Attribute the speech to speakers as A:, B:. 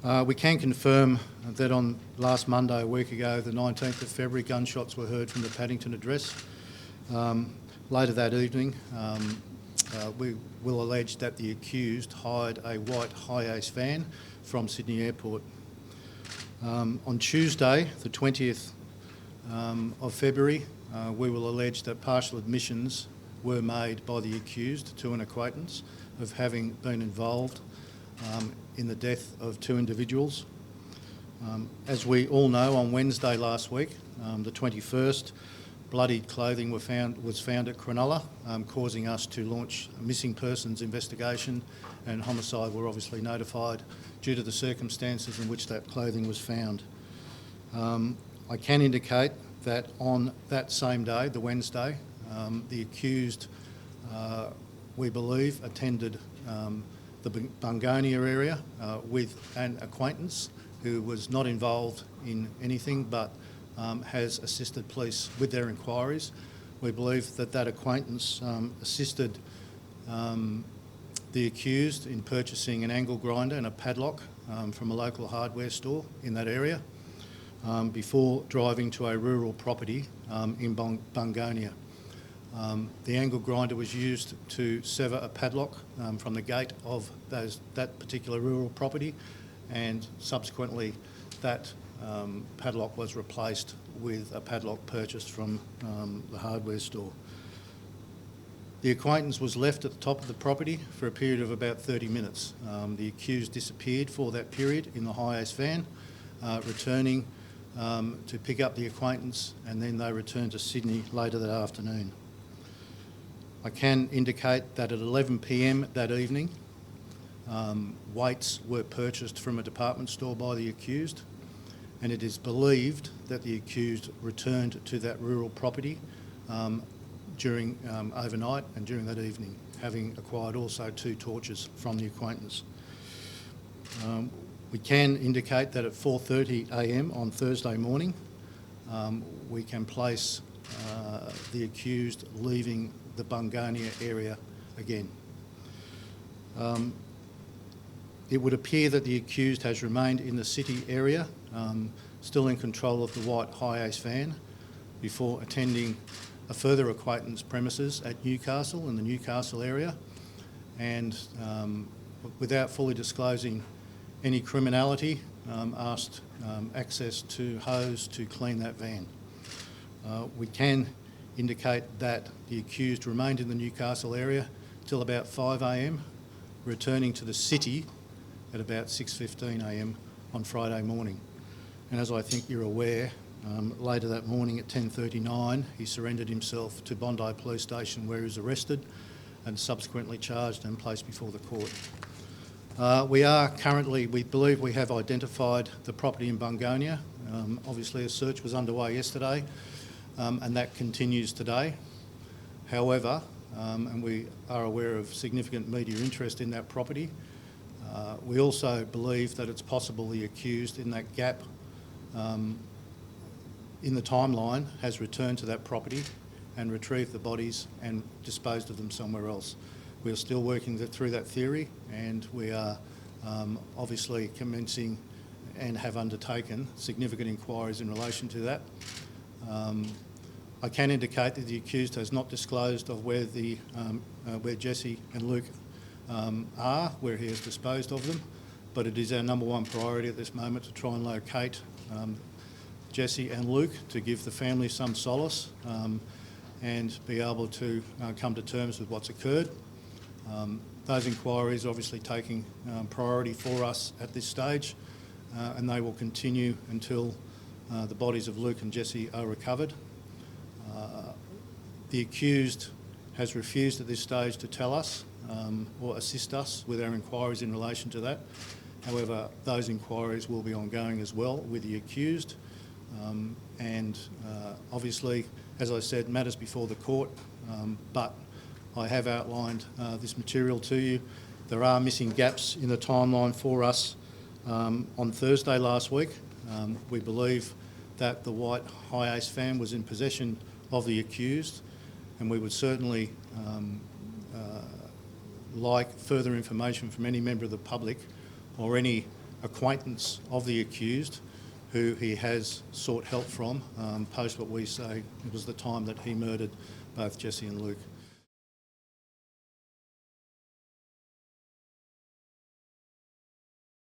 A: We can confirm that on last Monday, a week ago, the 19th of February, gunshots were heard from the Paddington address. Later that evening, we will allege that the accused hired a white Hi-Ace van from Sydney Airport. On Tuesday, the 20th of February, we will allege that partial admissions were made by the accused to an acquaintance of having been involved in the death of two individuals. As we all know, on Wednesday last week, the 21st, bloodied clothing was found at Cronulla, causing us to launch a missing persons investigation, and homicide were obviously notified due to the circumstances in which that clothing was found. I can indicate that on that same day, the Wednesday, the accused, we believe, attended the Bungonia area with an acquaintance who was not involved in anything but has assisted police with their inquiries. We believe that that acquaintance assisted the accused in purchasing an angle grinder and a padlock from a local hardware store in that area before driving to a rural property in Bungonia. The angle grinder was used to sever a padlock from the gate of that particular rural property, and subsequently that padlock was replaced with a padlock purchased from the hardware store. The acquaintance was left at the top of the property for a period of about 30 minutes. The accused disappeared for that period in the Hi-Ace van, returning to pick up the acquaintance, and then they returned to Sydney later that afternoon. I can indicate that at 11 p.m. that evening, weights were purchased from a department store by the accused, and it is believed that the accused returned to that rural property during overnight and during that evening, having acquired also 2 torches from the acquaintance. We can indicate that at 4:30 a.m. on Thursday morning, we can place the accused leaving the Bungonia area again. It would appear that the accused has remained in the city area, still in control of the white Hi-Ace van, before attending a further acquaintance premises at Newcastle, in the Newcastle area, and without fully disclosing any criminality, asked access to hose to clean that van. We can indicate that the accused remained in the Newcastle area till about 5 a.m, returning to the city at about 6:15 a.m. on Friday morning. And as I think you're aware, later that morning at 10:39, he surrendered himself to Bondi Police Station, where he was arrested and subsequently charged and placed before the court. We believe we have identified the property in Bungonia. Obviously a search was underway yesterday, and that continues today. However, and we are aware of significant media interest in that property, we also believe that it's possible the accused in that gap in the timeline has returned to that property and retrieved the bodies and disposed of them somewhere else. We are still working through that theory, and we are obviously commencing and have undertaken significant inquiries in relation to that. I can indicate that the accused has not disclosed of where Jesse and Luke are, where he has disposed of them, but it is our number one priority at this moment to try and locate Jesse and Luke, to give the family some solace and be able to come to terms with what's occurred. Those inquiries are obviously taking priority for us at this stage, and they will continue until the bodies of Luke and Jesse are recovered. The accused has refused at this stage to tell us or assist us with our inquiries in relation to that. However, those inquiries will be ongoing as well with the accused, and obviously, as I said, matters before the court, but I have outlined this material to you. There are missing gaps in the timeline for us. On Thursday last week, we believe that the white Hi-Ace van was in possession of the accused, and we would certainly like further information from any member of the public or any acquaintance of the accused who he has sought help from post what we say it was the time that he murdered both Jesse and Luke.